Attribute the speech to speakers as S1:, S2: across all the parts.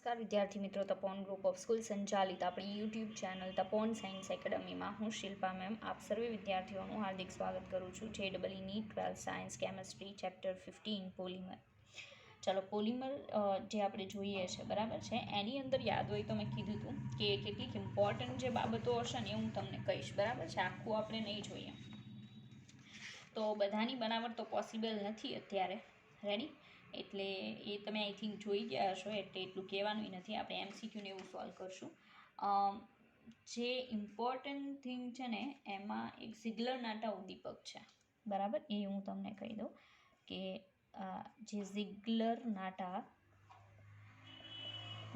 S1: નમસ્કાર વિદ્યાર્થી મિત્રો, તપોન ગ્રુપ ઓફ સ્કૂલ સંચાલિત આપણી યુટ્યુબ ચેનલ તપોન સાયન્સ એકેડમીમાં હું શિલ્પા મેમ આપ સર્વે વિદ્યાર્થીઓનું હાર્દિક સ્વાગત કરું છું. JEE NEET 12 science chemistry chapter 15 polymer. ચાલો પોલિમર જે આપણે જોઈએ છે બરાબર છે, એની અંદર યાદ હોય તો મેં કીધું હતું કે કેટલીક ઇમ્પોર્ટન્ટ જે બાબતો હશે ને એ હું તમને કહીશ. બરાબર છે, આખું આપણે નહીં જોઈએ તો બધાની બનાવટ તો પોસિબલ નથી અત્યારે. રેડી? એટલે એ તમે આઈ થિંક જોઈ ગયા હશો, એટલે એટલું કહેવાનું નથી. આપણે MCQને એવું સોલ્વ કરશું. જે ઇમ્પોર્ટન્ટ થિંગ છે ને એમાં એક ઝિગલર નાટા ઉદ્દીપક છે. બરાબર, એ હું તમને કહી દઉં કે જે ઝિગલર નાટા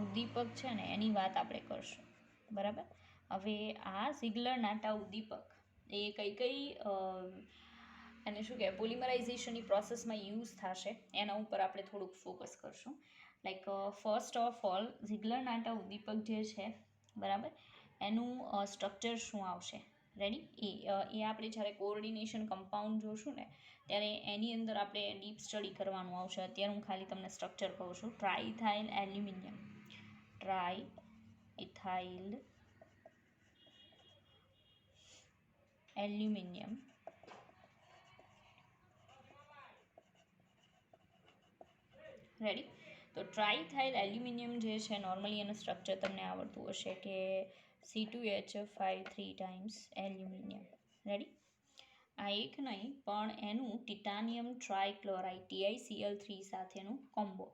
S1: ઉદ્દીપક છે ને એની વાત આપણે કરશું. બરાબર, હવે આ ઝિગલર નાટા ઉદ્દીપક એ કઈ અને શું કહેવાય પોલિમરાઇઝેશનની પ્રોસેસમાં યુઝ થશે એના ઉપર આપણે થોડુંક ફોકસ કરશું. લાઈક ફર્સ્ટ ઓફ ઓલ ઝિગલર નાટા ઉદ્દીપક જે છે બરાબર, એનું સ્ટ્રક્ચર શું આવશે? રેડી? એ આપણે જ્યારે કોઓર્ડિનેશન કમ્પાઉન્ડ જોશું ને ત્યારે એની અંદર આપણે ડીપ સ્ટડી કરવાનું આવશે. અત્યારે હું ખાલી તમને સ્ટ્રક્ચર કહું છું. Triethyl aluminium, triethyl aluminium ready? તો ટ્રાઇથાઇલ એલ્યુમિનિયમ જે છે નોર્મલી એનું સ્ટ્રક્ચર તમને આવડતું હશે કે C2H5 3 ટાઈમ્સ એલ્યુમિનિયમ. રેડી? આ એક નહીં પણ એનું ટિટાનિયમ ટ્રાયક્લોરાઇડ TiCl3 સાથેનું કોમ્બો.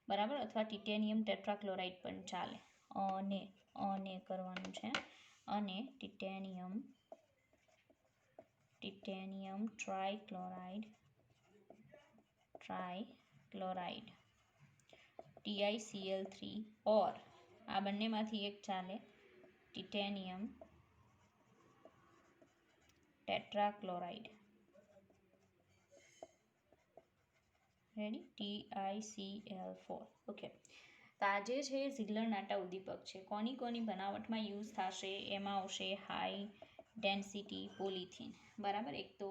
S1: બરાબર, અથવા ટિટેનિયમ ટેટ્રાક્લોરાઇડ પણ ચાલે. અને કરવાનું છે અને ટિટેનિયમ ટ્રાયક્લોરાઇડ TiCl3 ઓર આ બંનેમાંથી એક ચાલે titanium tetrachloride. Ready? TiCl4. Okay, તો આ જે છે ઝિગલર નાટા ઉદ્દીપક છે. કોની બનાવટમાં યુઝ થશે? એમાં આવશે હાઈ ડેન્સિટી પોલિથીન. બરાબર, એક તો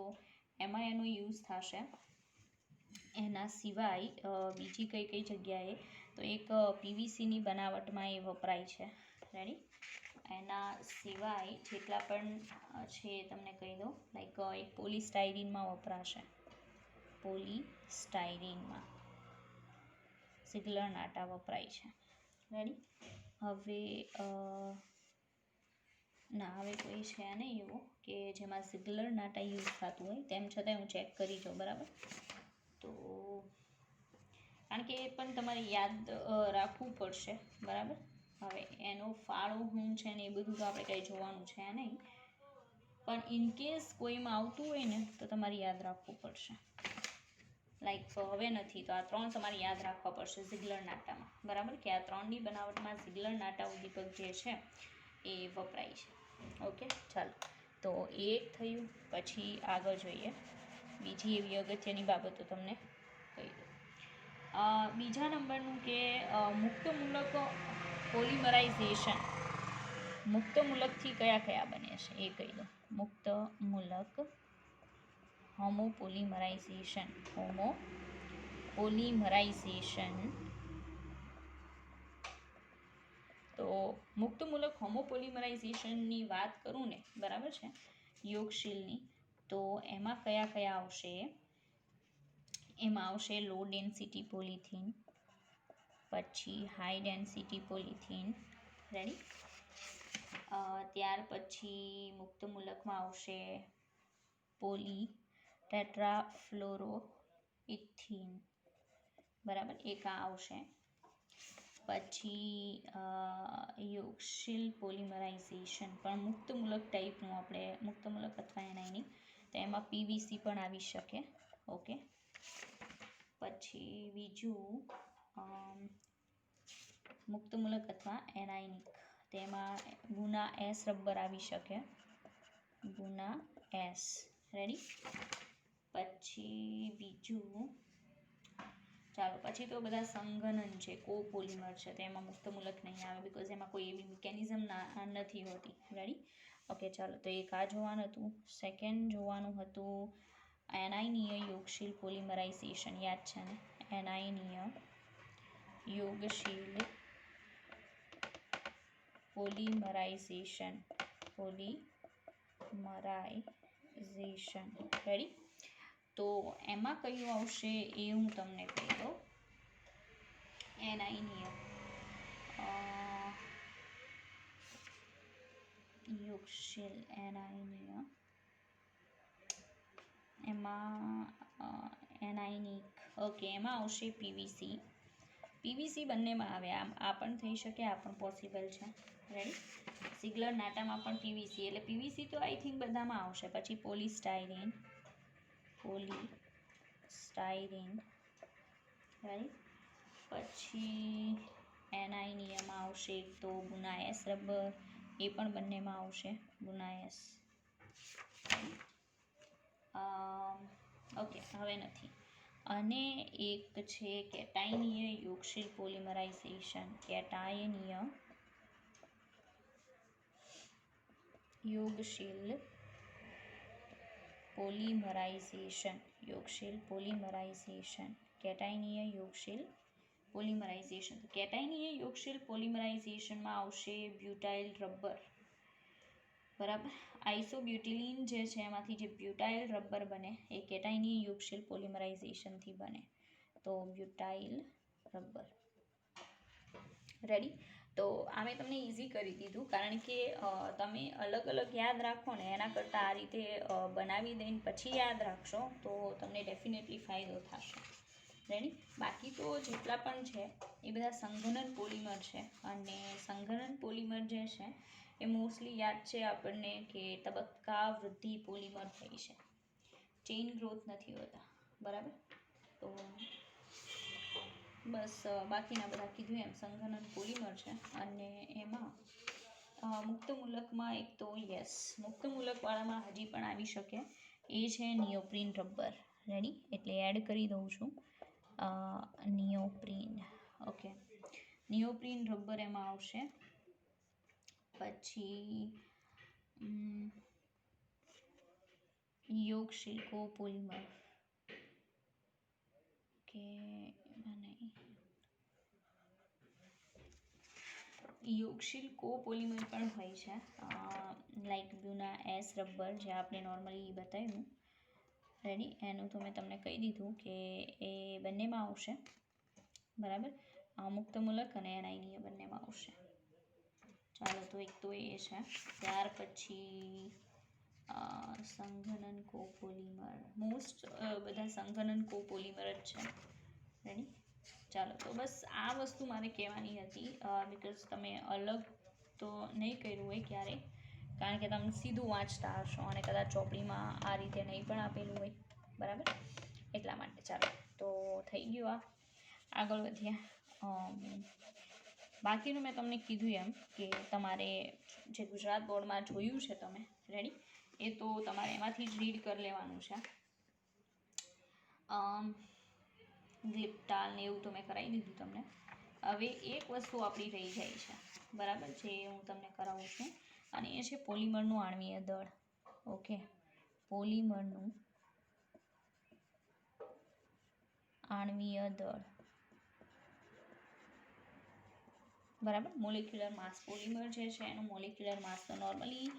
S1: એમાં એનો યુઝ થશે. એના સિવાય બીજી કઈ જગ્યાએ તો એક PVCની બનાવટમાં એ વપરાય છે. રેડી? એના સિવાય જેટલા પણ છે તમને કહી દઉં. લાઈક એક પોલિસ્ટાઇરીનમાં વપરાશે. પોલિસ્ટાઇરીનમાં ઝિગલર નાટા વપરાય છે. રેડી? હવે કોઈ છે નહીં એવું કે જેમાં ઝિગલર નાટા યુઝ થતું હોય, તેમ છતાં હું ચેક કરી જાઉં. બરાબર, તો કારણ કે એ પણ તમારે યાદ રાખવું પડશે. બરાબર, હવે એનો ફાળો શું છે ને એ બધું તો આપણે કંઈ જોવાનું છે નહીં, પણ ઇનકેસ કોઈમાં આવતું હોય ને તો તમારે યાદ રાખવું પડશે. લાઈક હવે નથી તો આ ત્રણ તમારે યાદ રાખવા પડશે ઝિગલર નાટામાં. બરાબર, કે આ ત્રણની બનાવટમાં ઝિગલર નાટા ઉદ્દીપક જે છે એ વપરાય છે. ઓકે, ચાલો, તો એક થયું. પછી આગળ જોઈએ બીજી એવી અગત્યની બાબતો તમને કહી દઉં. બીજા નંબરનું કે મુક્તમૂલક પોલિમરાઇઝેશન. મુક્તમૂલકથી કયા બને છે એ કહી દઉં. મુક્તમૂલક હોમોપોલિમરાઇઝેશન. તો મુક્તમૂલક હોમોપોલિમરાઇઝેશનની વાત કરું ને, બરાબર છે, યોગશીલની, તો એમાં કયા આવશે? એમાં આવશે લો ડેન્સિટી પોલિથીન, પછી હાઈ ડેન્સિટી પોલિથીન. રેડી? ત્યાર પછી મુક્તમૂલકમાં આવશે પોલીટેટ્રાફ્લોરોઇથીન. બરાબર, એક આ આવશે. પછી યોગશીલ પોલિમરાઇઝેશન પણ મુક્તમૂલક ટાઈપનું, આપણે મુક્તમૂલક અથવા એનાયની, તો એમાં PVC પણ આવી શકે. ઓકે, પછી બીજું મુક્તમૂલક અથવા એનાયનિક, તેમાં ગુના S રબર આવી શકે. ગુના S. રેડી? પછી બીજું, ચાલો, પછી તો બધા સંઘનન છે, કોપોલિમર છે, તો એમાં મુક્તમૂલક નહીં આવે બિકોઝ એમાં કોઈ એવી મિકેનિઝમ નથી હોતી. રેડી? ઓકે, ચાલો, તો એક આ જોવાનું હતું. સેકન્ડ જોવાનું હતું એનાયનીય યોગશીલ પોલિમરાઇઝેશન. યાદ છે ને? એનાયનીય યોગશીલ પોલિમરાઇઝેશન. રેડી? તો એમાં કયું આવશે એ હું તમને કહી દઉં. એનઆઈ યોગશીલ એનઆઈ એમાં એનઆઈનિક. ઓકે, એમાં આવશે પીવીસી. પીવીસી બંનેમાં આવે. આ પણ થઈ શકે, આ પણ પોસિબલ છે. રેડી? સિગ્લર નાટામાં પણ પીવીસી, એટલે પીવીસી તો આઈ થિંક બધામાં આવશે. પછી પોલિસ્ટાઇરીન. રાઈટ? પછી એનઆઈનિયમ આવશે. તો ગુનાયસ રબર, એ પણ બંનેમાં આવશે. ગુનાયસ. ઓકે, હવે નથી. અને એક છે કેટાયનીય યોગશીલ પોલિમરાઇઝેશન. કેટાયનીય યોગશીલ પોલિમરાઇઝેશન. કેટાયનીય યોગશીલ પોલિમરાઇઝેશન. કેટાયનીય યોગશીલ પોલિમરાઇઝેશનમાં આવશે બ્યુટાઇલ રબર. બરાબર? આઇસોબ્યુટિલિન જે છે એમાંથી જે બ્યુટાઇલ રબર બને એ કેટાયનીય યોગશીલ પોલિમરાઇઝેશનથી બને. તો બ્યુટાઇલ રબર. રેડી? તો આ મેં તમને ઇઝી કરી દીધું, કારણ કે તમે અલગ અલગ યાદ રાખો ને એના કરતાં આ રીતે બનાવી દઈને પછી યાદ રાખશો તો તમને ડેફિનેટલી ફાયદો થશે. રેડી? બાકી તો જેટલા પણ છે એ બધા સંઘનન પોલિમર છે. અને સંઘનન પોલિમર જે છે એ મોસ્ટલી યાદ છે આપણને કે તબક્કા વૃદ્ધિ પોલિમર થઈ છે, ચેઇન ગ્રોથ નથી હોતા. બરાબર? તો બસ બાકીના બધા કીધું એમ સંઘનન પોલિમર છે. અને એમાં મુક્ત મૂલકમાં એક તો મુક્ત મૂલકવાળામાં હજી પણ આવી શકે એ છે નિયોપ્રીન રબર. રેડી? એટલે એડ કરી દઉં છું નિયોપ્રીન. ઓકે, નિયોપ્રીન રબર એમાં આવશે. પછી યોગશીલ કોપોલિમર. કે યોગશીલ કોપોલિમર પણ હોય છે, લાઈક બ્યુના એસ રબર જે આપણે નોર્મલી બતાવ્યું. રેડી? એનું તો મેં તમને કહી દીધું કે એ બંનેમાં આવશે. બરાબર? મુક્ત મૂલક અને એનઆઈનીય બંનેમાં આવશે. ચાલો, તો એક તો એ છે. ત્યાર પછી સંઘનન કોપોલિમર. મોસ્ટ બધા સંઘનન કોપોલિમર જ છે. રેડી? ચાલો, તો બસ આ વસ્તુ મારે કહેવાની હતી, બિકોઝ તમે અલગ તો નહીં કર્યું હોય ક્યારેય, કારણ કે તમે સીધું વાંચતા હશો અને કદાચ ચોપડીમાં આ રીતે નહીં પણ આપેલું હોય. બરાબર? એટલા માટે. ચાલો, તો થઈ ગયું. આગળ વધીએ. બાકીનું મેં તમને કીધું એમ કે તમારે જે ગુજરાત બોર્ડમાં જોયું છે તમે, રેડી, એ તો તમારે એમાંથી જ રીડ કરી લેવાનું છે. ગ્લિપ્ટાલ ને એવું તો મેં કરાવી દીધું તમને. હવે એક વસ્તુ આપણી રહી જાય છે. બરાબર? જે હું તમને કરાવું છું, અને એ છે પોલિમરનું આણ્વીય દળ. ઓકે, પોલિમરનું આણ્વીય દળ. બરાબર? મોલેક્યુલર માસ. પોલિમર જે છે એનું મોલેક્યુલર માસ તો નોર્મલી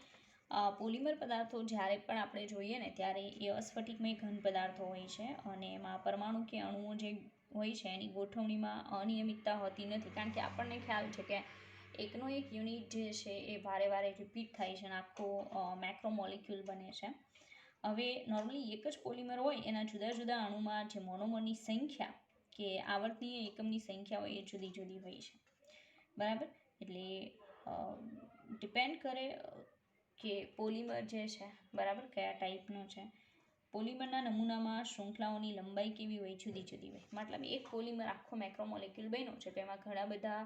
S1: પોલિમર પદાર્થો જ્યારે પણ આપણે જોઈએ ને ત્યારે એ અસ્ફટિકમય ઘન પદાર્થો હોય છે, અને એમાં પરમાણુ કે અણુઓ જે હોય છે એની ગોઠવણીમાં અનિયમિતતા હોતી નથી, કારણ કે આપણને ખ્યાલ છે કે એકનો એક યુનિટ જે છે એ વારે વારે રિપીટ થાય છે અને આખો મેક્રોમોલિક્યુલ બને છે. હવે નોર્મલી એક જ પોલિમર હોય એના જુદા જુદા અણુમાં જે મોનોમરની સંખ્યા કે આવર્તનીય એકમની સંખ્યા હોય એ જુદી જુદી હોય છે. બરાબર? એટલે ડિપેન્ડ કરે કે પોલિમર જે છે, બરાબર, કયા ટાઈપનો છે. પોલિમરના નમૂનામાં શૃંખલાઓની લંબાઈ કેવી હોય? જુદી જુદી હોય. મતલબ એક પોલિમર આખો મેક્રોમોલેક્યુલ બન્યો છે તો એમાં ઘણા બધા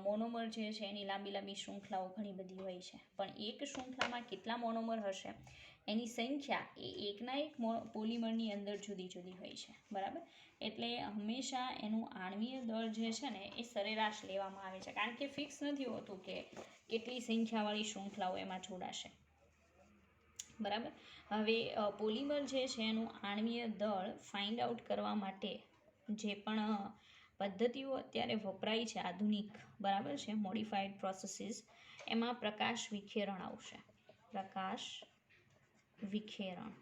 S1: મોનોમર જે છે એની લાંબી લાંબી શૃંખલાઓ ઘણી બધી હોય છે, પણ એક શૃંખલામાં કેટલા મોનોમર હશે એની સંખ્યા એ એકના એક પોલિમરની અંદર જુદી જુદી હોય છે. બરાબર? એટલે હંમેશા એનું આણ્વીય દળ જે છે ને એ સરેરાશ લેવામાં આવે છે, કારણ કે ફિક્સ નથી હોતું કે કેટલી સંખ્યાવાળી શૃંખલાઓ એમાં જોડાશે. બરાબર? હવે પોલિમર જે છે એનું આણ્વીય દળ ફાઇન્ડ આઉટ કરવા માટે જે પણ પદ્ધતિઓ અત્યારે વપરાય છે આધુનિક, બરાબર છે, મોડિફાઈડ પ્રોસેસીસ, એમાં પ્રકાશ વિખેરણ આવશે, પ્રકાશ વિખેરણ,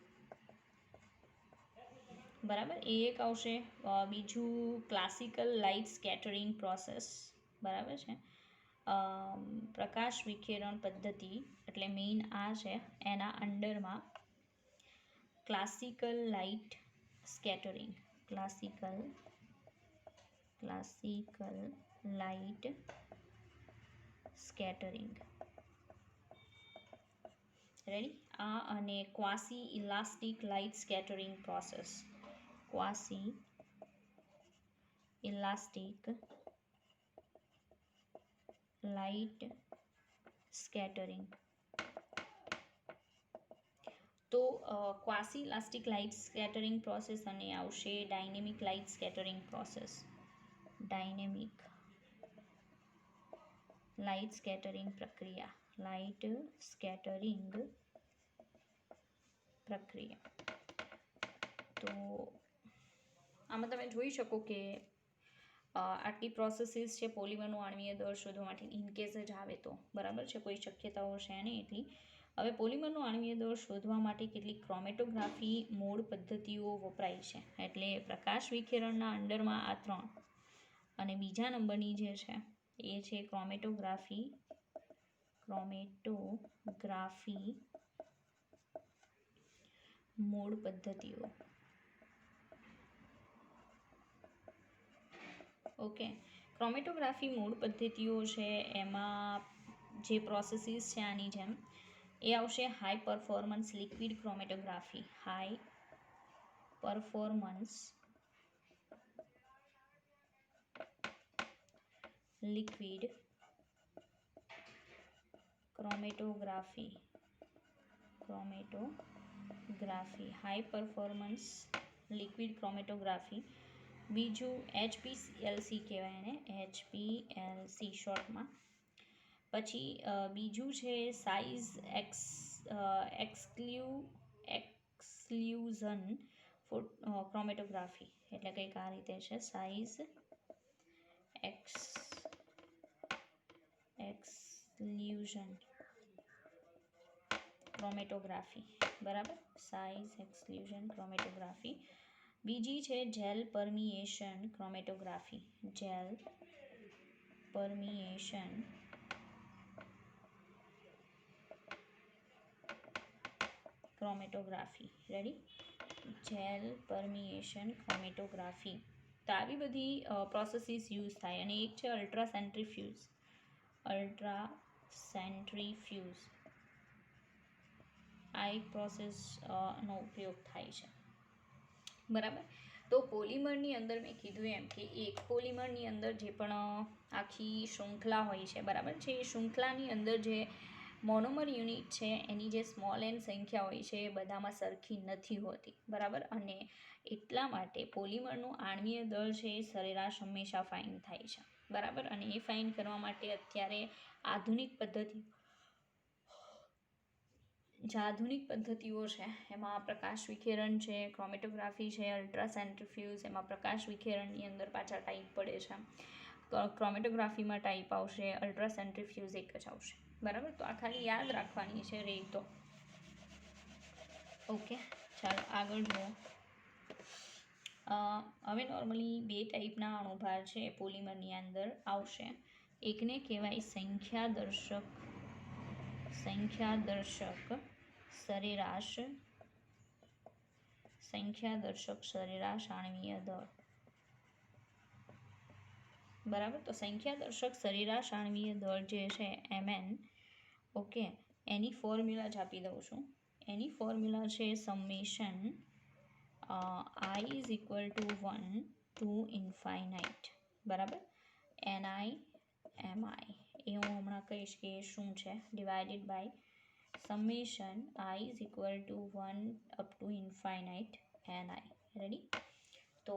S1: બરાબર, એ એક આવશે. બીજું ક્લાસિકલ લાઇટ સ્કેટરિંગ પ્રોસેસ, બરાબર છે. પ્રકાશ વિખેરણ પદ્ધતિ એટલે મેઇન આ છે. એના અંડરમાં classical light scattering, classical light scattering, ready. આ અને quasi elastic light scattering process, quasi elastic light scattering. તો quasi elastic light scattering process અને આવશે dynamic light scattering process, dynamic light scattering પ્રક્રિયા, લાઇટ સ્કેટરિંગ પ્રક્રિયા. તો આમાં તમે જોઈ શકો કે આટલી પ્રોસેસીસ છે પોલિમરનું આણ્વીય દળ શોધવા માટે, ઇનકેસ જ આવે તો, બરાબર છે, કોઈ શક્યતાઓ છે નહીં એટલી. હવે પોલિમરનું આણ્વીય દળ શોધવા માટે કેટલીક ક્રોમેટોગ્રાફી મોડ પદ્ધતિઓ વપરાય છે. એટલે પ્રકાશ વિખેરણના અંડરમાં આ 3, અને બીજા નંબરની જે છે એ છે ક્રોમેટોગ્રાફી મોડ પદ્ધતિઓ. ઓકે, ક્રોમેટોગ્રાફી મોડ પદ્ધતિઓ છે એમાં જે પ્રોસેસીસ છે આની જેમ એ આવશે high performance liquid chromatography, high performance liquid chromatography, high performance liquid chromatography. બીજું HPLC કહેવાય એને, HPLC શોર્ટમાં. પછી બીજું છે સાઇઝ એક્સક્લુઝન ક્રોમેટોગ્રાફી, એટલે કંઈક આ રીતે છે, સાઇઝ એક્સક્લુઝન ક્રોમેટોગ્રાફી, બરાબર, સાઇઝ એક્સક્લુઝન ક્રોમેટોગ્રાફી. બીજી છે gel permeation chromatography, gel permeation chromatography, ready, gel permeation chromatography. તો આવી બધી પ્રોસેસીસ યુઝ થાય. અને એક છે અલ્ટ્રાસેન્ટ્રીફ્યુઝ, આ એક પ્રોસેસનો ઉપયોગ થાય છે, બરાબર. તો પોલિમરની અંદર મેં કીધું એમ કે એક પોલિમરની અંદર જે પણ આખી શૃંખલા હોય છે, બરાબર છે, એ શૃંખલાની અંદર જે મોનોમર યુનિટ છે એની જે સ્મોલ એન સંખ્યા હોય છે એ બધામાં સરખી નથી હોતી, બરાબર. અને એટલા માટે પોલિમરનું આણ્વીય દળ છે એ સરેરાશ હંમેશા ફાઇન થાય છે, બરાબર. અને એ ફાઇન કરવા માટે અત્યારે આધુનિક પદ્ધતિઓ છે એમાં પ્રકાશ વિખેરણ છે, ક્રોમેટોગ્રાફી છે, અલ્ટ્રાસેન્ટ્રીફ્યુઝ. એમાં પ્રકાશ વિખેરણની અંદર પાછા ટાઈપ પડે છે, ક્રોમેટોગ્રાફીમાં ટાઈપ આવશે, અલ્ટ્રાસેન્ટ્રીફ્યુઝ એક જ આવશે, બરાબર. તો આ ખાલી યાદ રાખવાની છે રે તો. ઓકે, ચાલો આગળ જુઓ. હવે નોર્મલી 2 ટાઈપના અણુભાર છે પોલિમરની અંદર આવશે. એકને કહેવાય સંખ્યાદર્શક સરેરાશ આણ્વીય દળ, બરાબર. તો સંખ્યાદર્શક સરેરાશ આણ્વીય દળ જે છે Mn, ઓકે, એની ફોર્મ્યુલા જ આપી દઉં છું. એની ફોર્મ્યુલા છે summation I is equal to 1 to infinite, બરાબર, Ni Mi. એ હું હમણાં કહીશ કે શું છે, divided by summation I is equal to 1 up to infinite Ni, ready. તો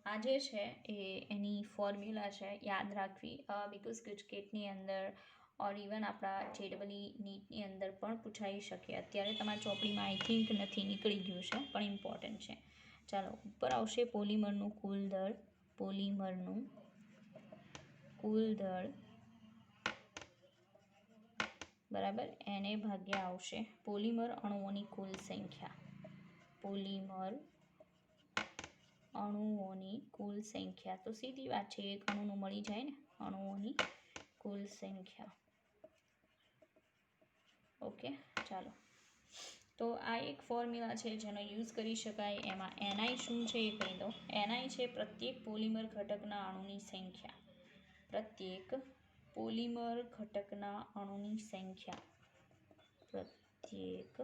S1: આ જે છે એ એની ફોર્મ્યુલા છે, યાદ રાખવી, બીકોઝ ગુજકેટની અંદર ઓર ઇવન આપણા JEE નીટની અંદર પણ પૂછાઈ શકે. અત્યારે તમારા ચોપડીમાં આઈ થિંક નથી, નીકળી ગયું છે, પણ ઇમ્પોર્ટન્ટ છે. ચાલો, ઉપર આવશે પોલિમરનું કુલ દળ, બરાબર, એને ભાગ્યા આવશે પોલિમર અણુઓની કુલ સંખ્યા. પોલિમર અણુઓની કુલ સંખ્યા તો સીધી વાત છે, એક અણુનું મળી જાય ને, અણુઓની કુલ સંખ્યા. ઓકે, ચાલો. તો આ એક ફોર્મ્યુલા છે જેનો યુઝ કરી શકાય. એમાં એનઆઈ શું છે એ કહી દો. એનઆઈ છે પ્રત્યેક પોલિમર ઘટકના અણુની સંખ્યા. પ્રત્યેક પોલિમર ઘટકના અણુની સંખ્યા. પ્રત્યેક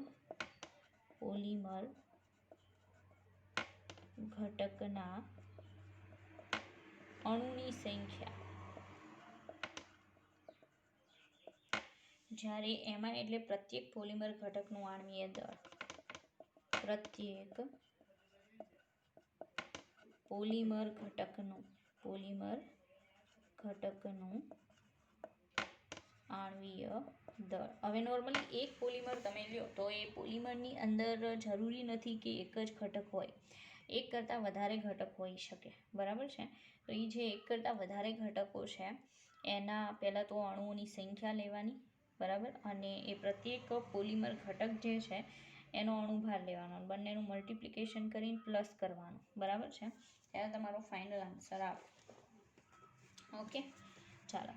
S1: પોલિમર ઘટકના અણુની સંખ્યા. જ્યારે એમાં એટલે પ્રત્યેક પોલિમર ઘટકનું આણ્વીય દળ. પ્રત્યેક પોલિમર ઘટકનું આણ્વીય દળ. હવે નોર્મલી એક પોલિમર તમે લ્યો તો એ પોલિમરની અંદર જરૂરી નથી કે એક જ ઘટક હોય, એક કરતાં વધારે ઘટક હોઈ શકે. બરાબર છે. તો એ જે એક કરતાં વધારે ઘટકો છે એના પહેલાં તો અણુઓની સંખ્યા લેવાની. બરાબર, અને એ પ્રત્યેક પોલિમર ઘટક જે છે એનો અણુભાર લેવાનો, બંનેનું મલ્ટિપ્લિકેશન કરીને પ્લસ કરવાનું. બરાબર છે, ત્યારે તમારો ફાઇનલ આન્સર આવે. ઓકે, ચાલો.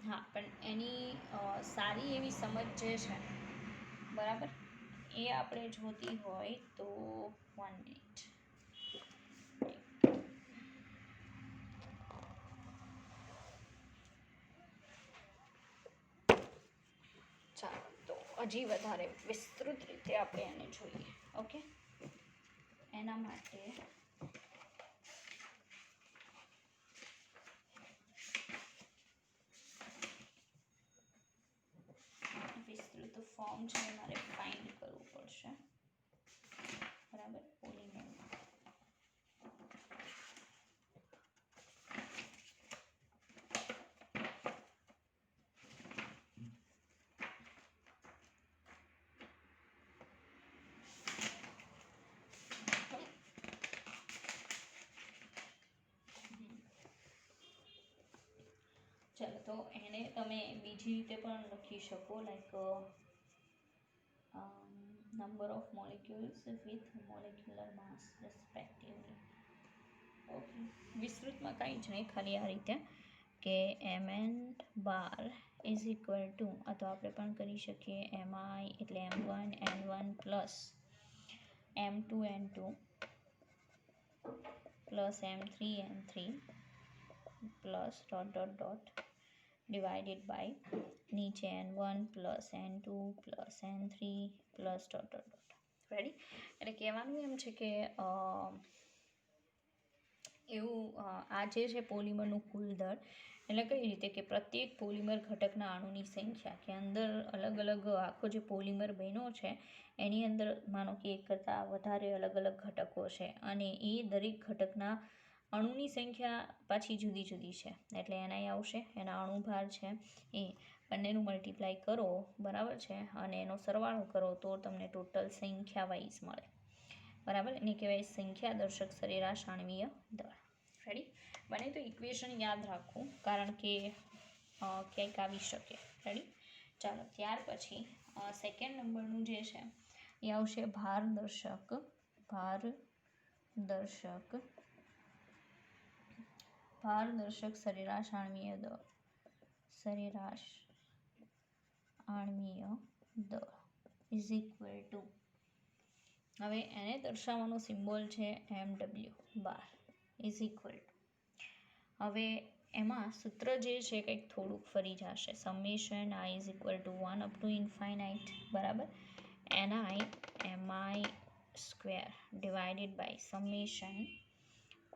S1: હા, પણ એની સારી એવી સમજ જે છે, બરાબર, એ આપણે જોતી હોય તો 1 મિનિટ. ચાલો, તો હજી વધારે વિસ્તૃત રીતે આપણે એને જોઈએ. ઓકે, એના માટે વિસ્તૃત ફોર્મ છે મારે ફાઇન્ડ કરવું પડશે. બરાબર, પોલિમરમાં ચાલો, તો એને તમે બીજી રીતે પણ લખી શકો, like number of molecules with molecular mass respectively. Okay, વિસ્તૃતમાં કાંઈ જ નહીં, ખાલી આ રીતે કે mn bar is equal to, અથવા આપણે પણ કરી શકીએ mi એટલે m1 n1 plus m2 n2 plus m3 n3 plus dot dot dot divided by નીચે n1 plus n2 plus n3 plus dot dot dot. Ready? એટલે કહેવાનું એમ છે કે એવું આ જે છે પોલિમરનું કુલ દળ, એટલે કઈ રીતે કે પ્રત્યેક પોલિમર ઘટકના અણુની સંખ્યા, કે અંદર અલગ અલગ આખો જે પોલિમર બન્યો છે એની અંદર માનો કે એક કરતાં વધારે અલગ અલગ ઘટકો છે, અને એ દરેક ઘટકના અણુની સંખ્યા પાછી જુદી જુદી છે. એટલે એનાય આવશે, એના અણુભાર છે એ બંનેનું મલ્ટીપ્લાય કરો, બરાબર છે, અને એનો સરવાળો કરો તો તમને ટોટલ સંખ્યા વાઇઝ મળે. બરાબર, એને કહેવાય સંખ્યા દર્શક સરેરાશ આણ્વીય દળ. રેડી? બને તો ઇક્વેશન યાદ રાખવું, કારણ કે ક્યાંક આવી શકે. રેડી? ચાલો, ત્યાર પછી સેકન્ડ નંબરનું જે છે એ આવશે ભાર દર્શક સરેરાશ આણ્વીય દળ. સરેરાશ આણ્વીય દળ ઇઝ ઇક્વલ ટુ, હવે એને દર્શાવવાનો સિમ્બોલ છે MW bar is equal to. હવે એમાં સૂત્ર જે છે કંઈક થોડુંક ફરી જશે. Summation i is equal to 1 up to infinite. બરાબર, mi square divided by summation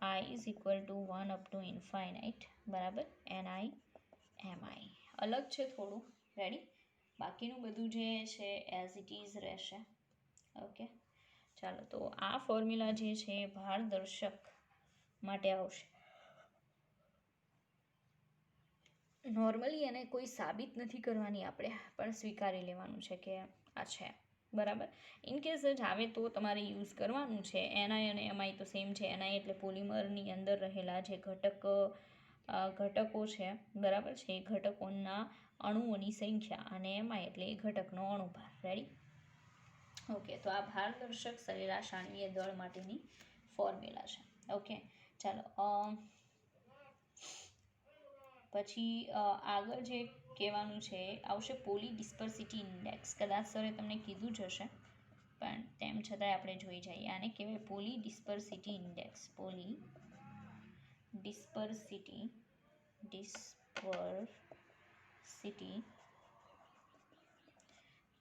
S1: i is equal to 1 up to infinite. બરાબર, ni mi અલગ છે થોડું. રેડી? બાકીનું બધું જે છે એઝ ઇટ ઇઝ રહેશે. ઓકે, ચાલો, તો આ ફોર્મ્યુલા જે છે એ ભારદર્શક માટે આવશે. નોર્મલી એને કોઈ સાબિત નથી કરવાની, આપણે પણ સ્વીકારી લેવાનું છે કે આ છે. બરાબર, ઇનકેસ જ આવે તો તમારે યુઝ કરવાનું છે. એનઆઈ અને એમઆઈ તો સેમ છે. એનઆઈ એટલે પોલિમરની અંદર રહેલા જે ઘટક ઘટકો છે, બરાબર છે, એ ઘટકોના અણુઓની સંખ્યા અને એમાં એટલે એ ઘટકનો અણુભાર. રેડી? ઓકે, તો આ ભારદર્શક સરેરાશ આણ્વીય દળ માટેની ફોર્મ્યુલા છે. ઓકે, ચાલો પછી આગળ જે કહેવાનું છે આવશે પોલી ડિસ્પર્સિટી ઇન્ડેક્સ. કદાચ સરે તમને કીધું જ હશે, પણ તેમ છતાંય આપણે જોઈ જઈએ. આને કહેવાય polydispersity index. Polydispersity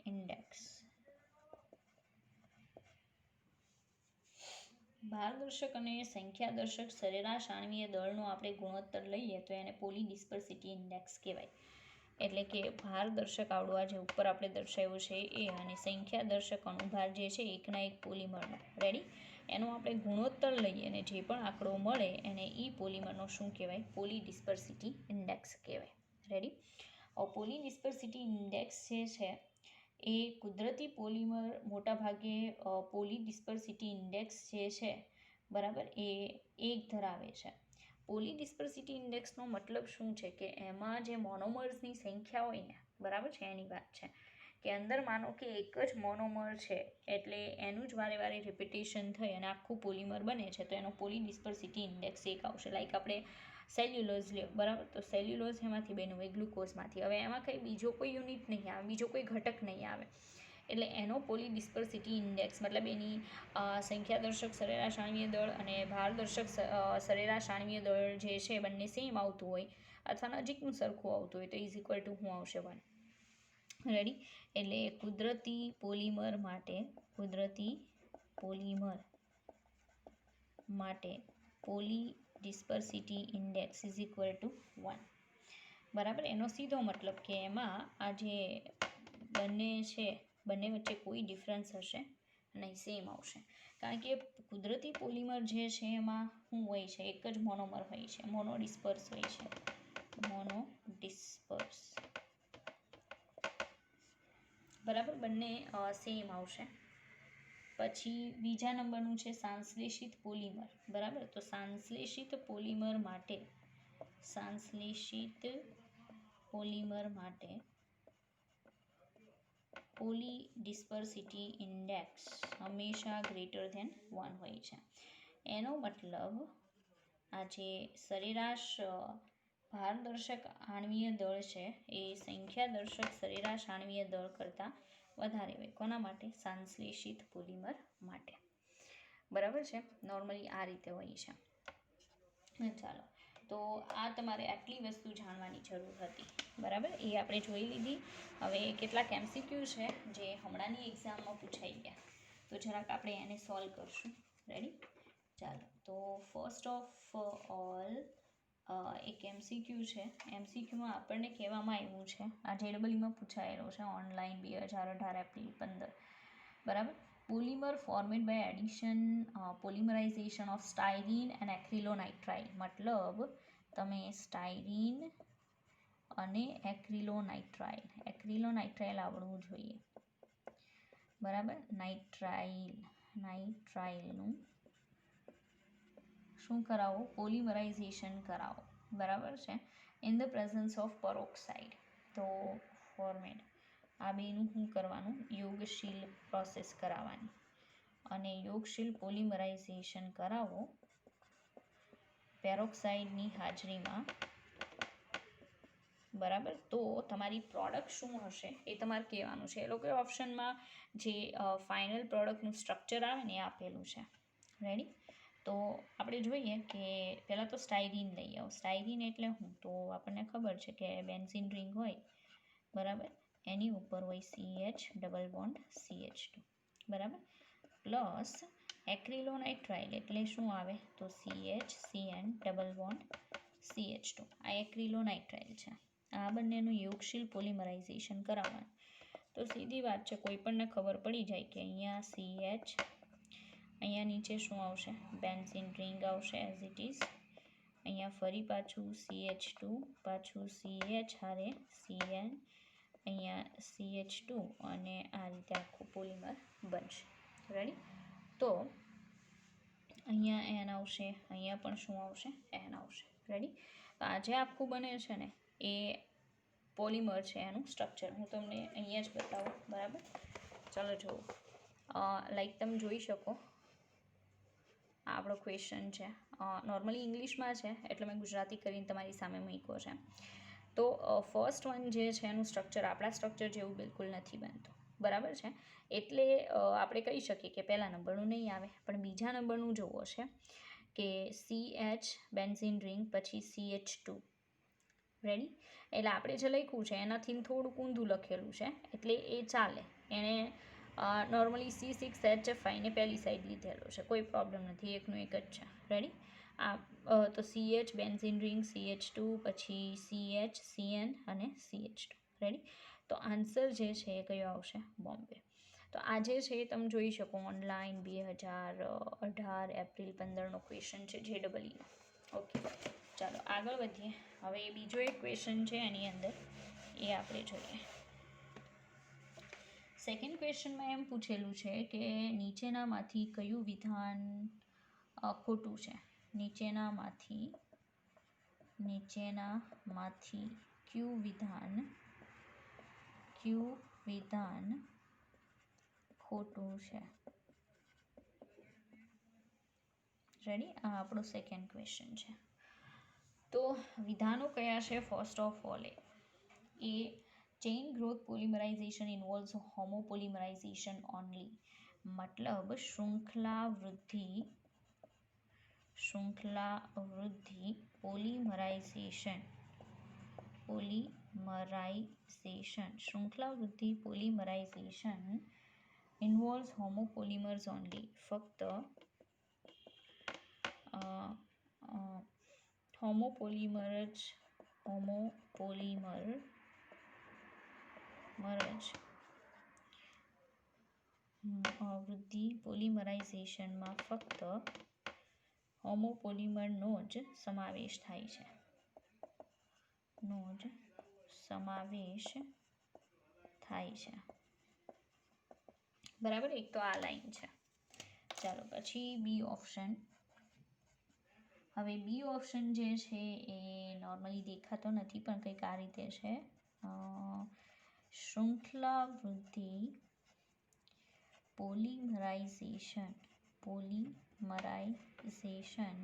S1: index. ભારદર્શક અને સંખ્યાદર્શક સરેરાશ આણ્વીય દળનો આપણે ગુણોત્તર લઈએ તો એને પોલી ડિસ્પર્સિટી ઇન્ડેક્સ કહેવાય. એટલે કે ભારદર્શક આવડું આ જે ઉપર આપણે દર્શાવ્યું છે એ, અને સંખ્યાદર્શક અણુભાર જે છે એકના એક પોલિમરનો. રેડી? એનો આપણે ગુણોત્તર લઈએ અને જે પણ આંકડો મળે એને ઈ પોલિમરનો શું કહેવાય? પોલી ડિસ્પર્સિટી ઇન્ડેક્સ કહેવાય. રેડી? પોલી ડિસ્પર્સિટી ઇન્ડેક્સ જે છે એ કુદરતી પોલિમર મોટાભાગે પોલી ડિસ્પર્સિટી ઇન્ડેક્સ જે છે, બરાબર, એ 1 ધરાવે છે. પોલી ડિસ્પર્સિટી ઇન્ડેક્સનો મતલબ શું છે કે એમાં જે મોનોમર્સની સંખ્યા હોય ને, બરાબર છે, એની વાત છે કે અંદર માનો કે એક જ મોનોમર છે એટલે એનું જ વારે વારે રિપીટેશન થઈ અને આખું પોલિમર બને છે, તો એનો પોલી ડિસ્પર્સિટી ઇન્ડેક્સ 1 આવશે. લાઈક આપણે સેલ્યુલોઝ લ્યો, બરાબર, તો સેલ્યુલોઝ એમાંથી બન્યું હોય, ગ્લુકોઝમાંથી. હવે એમાં કંઈ બીજો કોઈ યુનિટ નહીં આવે, બીજો કોઈ ઘટક નહીં આવે, એટલે એનો પોલી ડિસ્પર્સિટી ઇન્ડેક્સ મતલબ એની સંખ્યાદર્શક સરેરાશ આણ્વીય દળ અને ભારદર્શક સરેરાશ આણ્વીય દળ જે છે બંને સેમ આવતું હોય અથવા નજીકનું સરખું આવતું હોય તો ઇઝ ઇક્વલ ટુ શું આવશે? 1. રેડી? એટલે કુદરતી પોલિમર માટે polydispersity index is equal to 1. બરાબર? એનો સીધો મતલબ કે એમાં આ જે બંને છે બંને વચ્ચે કોઈ ડિફરન્સ હશે નહીં, સેમ આવશે. કારણ કે કુદરતી પોલિમર જે છે એમાં શું હોય છે? એક જ મોનોમર હોય છે, મોનોડિસ્પર્સ હોય છે. મોનોડિસ્પર્સ, બરાબર, બંને સેમ આવશે. પછી બીજા નંબરનું છે સંશ્લેષિત પોલિમર. બરાબર? તો સંશ્લેષિત પોલિમર માટે પોલી ડિસ્પર્સિટી ઇન્ડેક્સ હંમેશા ગ્રેટર ધેન 1 હોય છે. એનો મતલબ આ જે સરેરાશ ભારદર્શક આણ્વીય દળ છે એ સંખ્યાદર્શક સરેરાશ આણ્વીય દળ કરતાં વધારે હોય. કોના માટે? સંશ્લેષિત પોલિમર માટે. બરાબર છે? નોર્મલી આ રીતે હોય છે. ચાલો, તો આ તમારે આટલી વસ્તુ જાણવાની જરૂર હતી. બરાબર? એ આપણે જોઈ લીધી. હવે કેટલાક MCQ છે જે હમણાંની એક્ઝામમાં પૂછાઈ ગયા, તો જરાક આપણે એને સોલ્વ કરશું. રેડી? ચાલો, તો ફર્સ્ટ ઓફ ઓલ એક MCQ છે. MCQમાં આપણને કહેવામાં આવ્યું છે, આ JEEમાં પૂછાયેલો છે ઓનલાઈન 2018 એપ્રિલ 15. બરાબર? Polymer formed by addition polymerization of styrene and acrylonitrile. મતલબ તમે સ્ટાયરીન અને એક્રિલોનાઇટ્રાઇલ આવડવું જોઈએ. બરાબર? નાઇટ્રાઇલનું શું કરાવો? પોલિમરાઇઝેશન કરાવો. બરાબર છે? In the presence of peroxide. તો ફોર્મેડ આ બેનું શું કરવાનું? યોગશીલ પ્રોસેસ કરાવવાની. અને યોગશીલ પોલિમરાઇઝેશન કરાવો પેરોક્સાઇડની હાજરીમાં. બરાબર? તો તમારી પ્રોડક્ટ શું હશે એ તમારે કહેવાનું છે. એ લોકોએ ઓપ્શનમાં જે ફાઇનલ પ્રોડક્ટનું સ્ટ્રક્ચર આવે ને એ આપેલું છે. રેડી? તો આપણે જોઈએ કે પહેલાં તો સ્ટાયરીન લઈ આવો. સ્ટાયરીન એટલે શું? તો આપણને ખબર છે કે બેન્ઝીન રિંગ હોય, બરાબર, એની ઉપર હોય CH ડબલ બોન્ડ CH2. બરાબર? પ્લસ એક્રિલોનાઇટ્રાઇલ એટલે શું આવે? તો CHCN ડબલ બોન્ડ CH2. આ એક્રિલોનાઇટ્રાઇલ છે. આ બંનેનું યોગશીલ પોલિમરાઇઝેશન કરાવવાનું. તો સીધી વાત છે, કોઈ પણને ખબર પડી જાય કે અહીંયા CH, અહીંયા નીચે શું આવશે? બેન્ઝીન રિંગ આવશે એઝ ઇટ ઇઝ. અહીંયા ફરી પાછું CH2, પાછું CH હારે CN, અહીંયા CH2 અને આ રીતે આખું પોલિમર બનશે. રેડી? તો અહીંયા N આવશે, અહીંયા પણ શું આવશે? N આવશે. રેડી? તો આ જે આખું બને છે ને એ પોલિમર છે એનું સ્ટ્રક્ચર. હું તમને અહીંયા જ બતાવું, બરાબર? ચાલો જુઓ, લાઈક તમે જોઈ શકો આ આપણો ક્વેશ્ચન છે. નોર્મલી ઇંગ્લિશમાં છે એટલે મેં ગુજરાતી કરીને તમારી સામે મૂક્યો છે. તો ફર્સ્ટ વન જે છે એનું સ્ટ્રક્ચર આપણા સ્ટ્રક્ચર જેવું બિલકુલ નથી બનતું, બરાબર છે? એટલે આપણે કહી શકીએ કે પહેલા નંબરનું નહીં આવે, પણ બીજા નંબરનું જોવો છે કે CH બેન્ઝીન રિંગ પછી CH2. રેડી? એટલે આપણે જે લખ્યું છે એનાથી થોડુંક ઊંધું લખેલું છે એટલે એ ચાલે. એણે નોર્મલી C6H5 ને પહેલી સાઈડ લીધેલો છે, કોઈ પ્રોબ્લેમ નથી, એકનું એક જ છે. રેડી? તો CH બેન્ઝીન રિંગ, CH2, પછી CH, CN અને CH2. રેડી? તો આન્સર જે છે એ કયો આવશે? બોમ્બે. તો આજે છે એ તમે જોઈ શકો ઓનલાઈન 2018 એપ્રિલ 15નો ક્વેશ્ચન છે JEEનો. ઓકે, ચાલો આગળ વધીએ. હવે બીજો એક ક્વેશ્ચન છે એની અંદર, એ આપણે જોઈએ. સેકન્ડ ક્વેશ્ચનમાં એમ પૂછેલું છે કે નીચેનામાંથી કયું વિધાન ખોટું છે? નીચેનામાંથી કયું વિધાન ખોટું છે? રેડી? આ આપણો સેકન્ડ ક્વેશ્ચન છે. તો વિધાનો કયા છે? First of all a chain growth polymerization involves homopolymerization only. મતલબ શૃંખલા વૃદ્ધિ પોલિમરાઇઝેશન ઇન્વોલ્વ્સ હોમોપોલિમર્સ ઓનલી. ફક્ત હોમોપોલિમર વૃદ્ધિ પોલિમરાઇઝેશનમાં ફક્ત હોમોપોલિમરનો જ સમાવેશ થાય છે. બરાબર? એક તો આ લાઈન છે. ચાલો પછી બી ઓપ્શન. હવે બી ઓપ્શન જે છે એ નોર્મલી દેખાતો નથી પણ કંઈક આ રીતે છે. શૃંખલા વૃદ્ધિ પોલિમરાઇઝેશન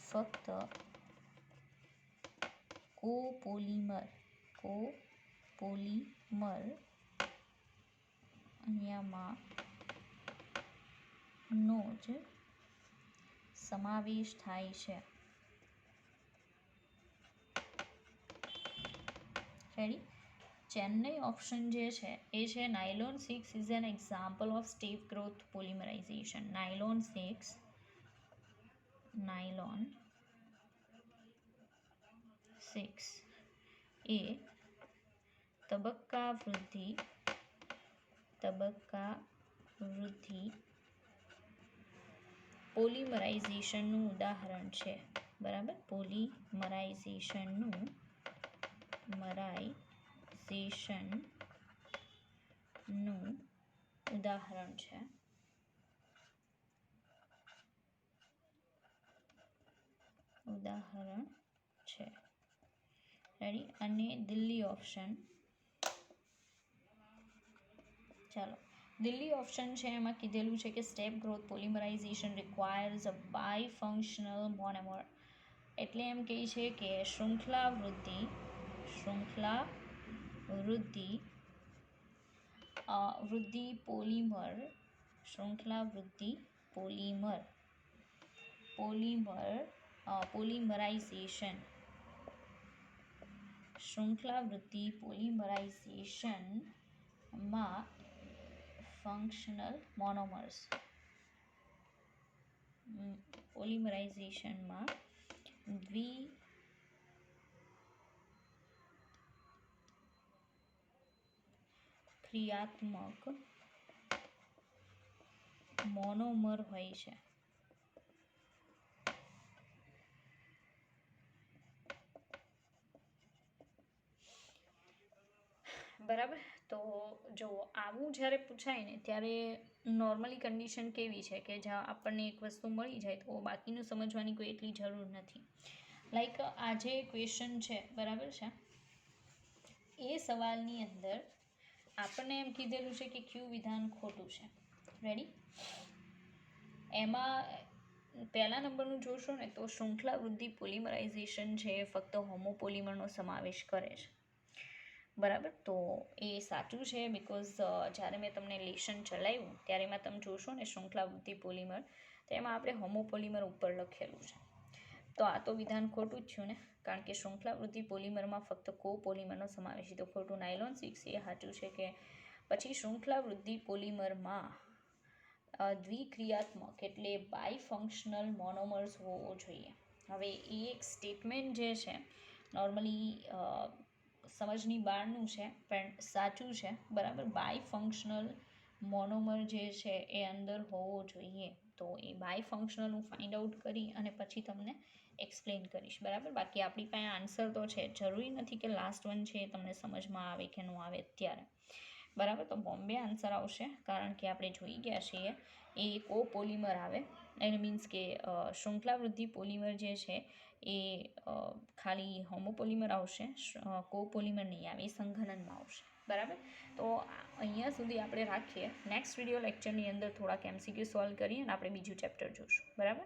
S1: ફક્ત કોપોલિમર અહીંયામાં નો જ સમાવેશ થાય છે. રેડી? ચેન્નઈ ઓપ્શન જે છે એ છે nylon 6 is an example of step growth polymerization. Nylon 6 એ તબક્કા વૃદ્ધિ પોલિમરાઇઝેશનનું ઉદાહરણ છે. બરાબર? પોલિમરાઇઝેશનનું ઉદાહરણ છે. રેડી? અને દિલ્હી ઓપ્શન. ચાલો, દિલ્હી ઓપ્શન છે એમાં કીધેલું છે કે સ્ટેપ ગ્રોથ પોલિમરાઇઝેશન રિક્વાયર્સ અ બાયફંક્શનલ મોનોમર. એટલે એમ કહે છે કે શૃંખલા વૃદ્ધિ પોલિમરાઇઝેશનમાં ફંક્શનલ મોનોમર્સ ક્રિયાત્મક મોનોમર હોય છે. બરાબર? તો જો આવું જ્યારે પૂછાય ને ત્યારે નોર્મલી કન્ડિશન કેવી છે કે જ્યાં આપણને એક વસ્તુ મળી જાય તો બાકીનું સમજવાની કોઈ એટલી જરૂર નથી. લાઈક આ જે ક્વેશ્ચન છે બરાબર છે, એ સવાલની અંદર આપણને એમ કીધેલું છે કે ક્યુ વિધાન ખોટું છે. રેડી? એમાં પહેલા નંબરનું જોશો ને તો શૃંખલા વૃદ્ધિ પોલિમરાઇઝેશન છે એ ફક્ત હોમોપોલિમરનો સમાવેશ કરે છે. બરાબર, તો એ સાચું છે બિકોઝ જ્યારે મેં તમને લેશન ચલાવ્યું ત્યારે એમાં તમે જોશો ને શૃંખલા વૃદ્ધિ પોલિમર, તો એમાં આપણે હોમોપોલિમર ઉપર લખેલું છે. તો આ તો વિધાન ખોટું જ થયું ને, કારણ કે શૃંખલા વૃદ્ધિ પોલિમરમાં ફક્ત કોપોલિમરનો સમાવેશ છે. તો ખોટું. નાયલોન 6 એ સાચું છે કે પછી શૃંખલા વૃદ્ધિ પોલિમરમાં દ્વિક્રિયાત્મક એટલે બાયફંક્શનલ મોનોમર્સ હોવો જોઈએ. હવે એ એક સ્ટેટમેન્ટ જે છે નોર્મલી સમજની બહારનું છે પણ સાચું છે. બરાબર, બાયફંક્શનલ મોનોમર જે છે એ અંદર હોવો જોઈએ. તો એ બાયફંક્શનલ હું ફાઇન્ડ આઉટ કરી અને પછી તમને એક્સપ્લેન કરીશ. બરાબર, બાકી આપણી પાસે આન્સર તો છે, જરૂરી નથી કે લાસ્ટ વન છે એ તમને સમજમાં આવે કે ન આવે અત્યારે. બરાબર, તો બોમ્બે આન્સર આવશે, કારણ કે આપણે જોઈ ગયા છીએ એ કોપોલિમર આવે, એને મીન્સ કે શૃંખલા વૃદ્ધિ પોલિમર જે છે એ ખાલી હોમોપોલિમર આવશે, કોપોલિમર નહીં આવે, એ સંઘનનમાં આવશે. બરાબર, તો અહીંયા સુધી આપણે રાખીએ. નેક્સ્ટ વિડીયો લેક્ચરની અંદર થોડાક MCQ સોલ્વ કરીએ અને આપણે બીજું ચેપ્ટર જોઈશું. બરાબર.